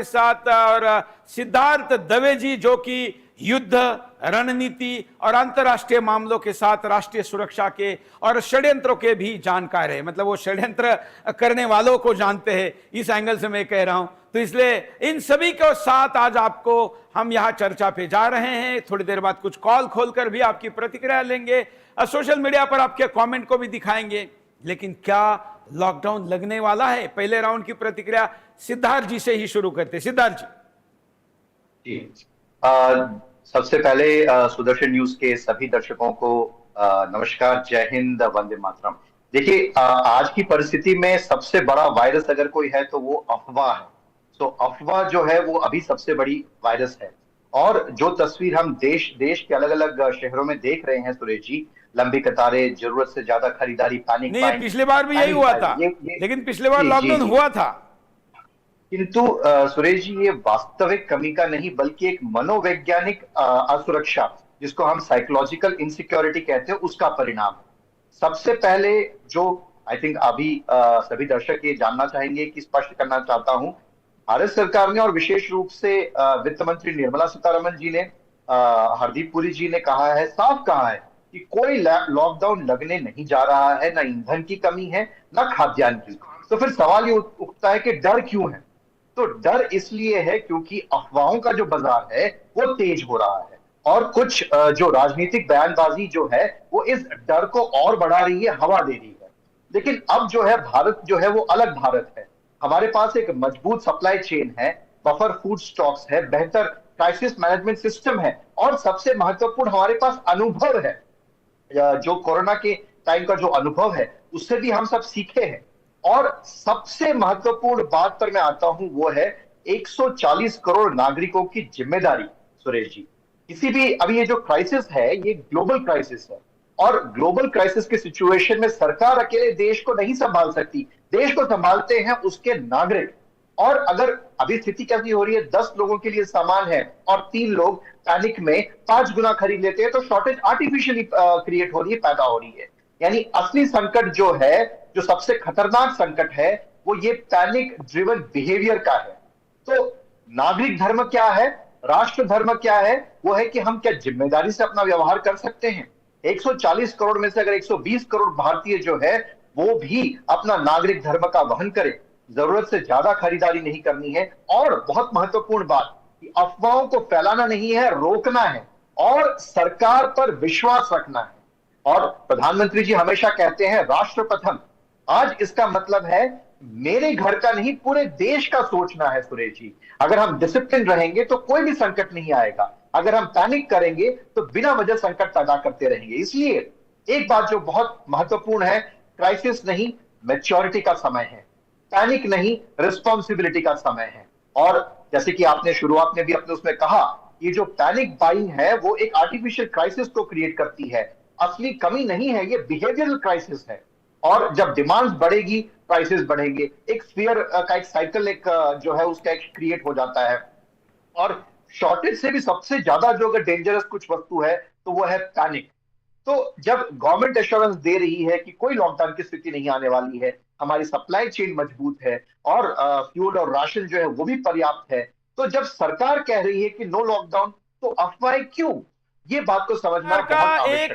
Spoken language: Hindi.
हमारे साथ, और सिद्धार्थ दवे जी जो कि युद्ध, रणनीति और अंतर्राष्ट्रीय मामलों के साथ राष्ट्रीय सुरक्षा के और षड्यंत्रों के भी जानकार है, मतलब वो षड्यंत्र करने वालों को जानते हैं, इस एंगल से मैं कह रहा हूं। तो इसलिए इन सभी के साथ आज आपको हम यहां चर्चा पे जा रहे हैं। थोड़ी देर बाद कुछ कॉल खोलकर भी आपकी प्रतिक्रिया लेंगे, सोशल मीडिया पर आपके कमेंट को भी दिखाएंगे। लेकिन क्या लॉकडाउन लगने वाला है? पहले राउंड की प्रतिक्रिया सिद्धार्थ जी से ही शुरू करते। सिद्धार्थ जी। सबसे पहले सुदर्शन न्यूज के सभी दर्शकों को नमस्कार, जय हिंद, वंदे मातरम। देखिए, आज की परिस्थिति में सबसे बड़ा वायरस अगर कोई है तो वो अफवाह है। तो अफवाह जो है वो अभी सबसे बड़ी वायरस है। और जो तस्वीर हम देश के अलग अलग शहरों में देख रहे हैं सुरेश जी, लंबी कतारें, जरूरत से ज्यादा खरीदारी, पैनिक नहीं, पिछली बार भी यही हुआ था, लेकिन पिछले बार लॉकडाउन हुआ था। किंतु सुरेश जी, ये वास्तविक कमी का नहीं बल्कि एक मनोवैज्ञानिक असुरक्षा, जिसको हम साइकोलॉजिकल इनसिक्योरिटी कहते हैं, उसका परिणाम है। सबसे पहले जो आई थिंक अभी सभी दर्शक ये जानना चाहेंगे कि स्पष्ट करना चाहता हूं, भारत सरकार ने और विशेष रूप से वित्त मंत्री निर्मला सीतारमण जी ने, हरदीप पुरी जी ने कहा है, साफ कहा है कि कोई लॉकडाउन लगने नहीं जा रहा है, ना ईंधन की कमी है, ना खाद्यान्न की। तो फिर सवाल ये उठता है कि डर क्यों है? तो डर इसलिए है क्योंकि अफवाहों का जो बाजार है वो तेज हो रहा है, और कुछ जो राजनीतिक बयानबाजी जो है वो इस डर को और बढ़ा रही है, हवा दे रही है। लेकिन अब जो है भारत जो है वो अलग भारत है। हमारे पास एक मजबूत सप्लाई चेन है, बफर फूड स्टॉक्स है, बेहतर क्राइसिस मैनेजमेंट सिस्टम है, और सबसे महत्वपूर्ण हमारे पास अनुभव है। जो कोरोना के टाइम का जो अनुभव है उससे भी हम सब सीखे हैं। और सबसे महत्वपूर्ण बात पर मैं आता हूं, वो है 140 करोड़ नागरिकों की जिम्मेदारी। सुरेश जी, किसी भी, अभी ये जो क्राइसिस है ये ग्लोबल क्राइसिस है, और ग्लोबल क्राइसिस के सिचुएशन में सरकार अकेले देश को नहीं संभाल सकती, देश को संभालते हैं उसके नागरिक। और अगर अभी स्थिति कैसी हो रही है, 10 लोगों के लिए सामान है और 3 लोग पैनिक में 5 गुना खरीद लेते हैं, तो शॉर्टेज आर्टिफिशियली क्रिएट हो रही है, पैदा हो रही है। यानी असली संकट जो है, जो सबसे खतरनाक संकट है, वो ये पैनिक ड्रिवन बिहेवियर का है। तो नागरिक धर्म क्या है, राष्ट्र धर्म क्या है? वो है कि हम क्या जिम्मेदारी से अपना व्यवहार कर सकते हैं। 140 करोड़ में से अगर 120 करोड़ भारतीय जो है वो भी अपना नागरिक धर्म का वहन करें, जरूरत से ज्यादा खरीदारी नहीं करनी है। और बहुत महत्वपूर्ण बात कि अफवाहों को फैलाना नहीं है, रोकना है, और सरकार पर विश्वास रखना है। और प्रधानमंत्री जी हमेशा कहते हैं राष्ट्र प्रथम। आज इसका मतलब है मेरे घर का नहीं, पूरे देश का सोचना है सुरेश जी। अगर हम डिसिप्लिन रहेंगे तो कोई भी संकट नहीं आएगा, अगर हम पैनिक करेंगे तो बिना वजह संकट पैदा करते रहेंगे। इसलिए एक बात जो बहुत महत्वपूर्ण है, क्राइसिस नहीं, मैच्योरिटी का समय है, पैनिक नहीं, रिस्पॉन्सिबिलिटी का समय है। और जैसे कि आपने शुरुआत में भी अपने उसमें कहा, ये जो पैनिक बाइंग है वो एक आर्टिफिशियल क्राइसिस को क्रिएट करती है, असली कमी नहीं है, ये बिहेवियरल क्राइसिस है। और जब डिमांड बढ़ेगी, प्राइसेस बढ़ेंगे, एक फियर का एक साइकिल एक जो है उसका एक क्रिएट हो जाता है। और शॉर्टेज से भी सबसे ज्यादा जो अगर डेंजरस कुछ वस्तु है तो वो है पैनिक। तो जब गवर्नमेंट एश्योरेंस दे रही है कि कोई लॉकडाउन की स्थिति नहीं आने वाली है, हमारी सप्लाई चेन मजबूत है, और फ्यूल और राशन जो है वो भी पर्याप्त है, तो जब सरकार कह रही है कि नो लॉकडाउन, तो अफवाहें क्यों? ये बात को समझना बहुत आवश्यक है।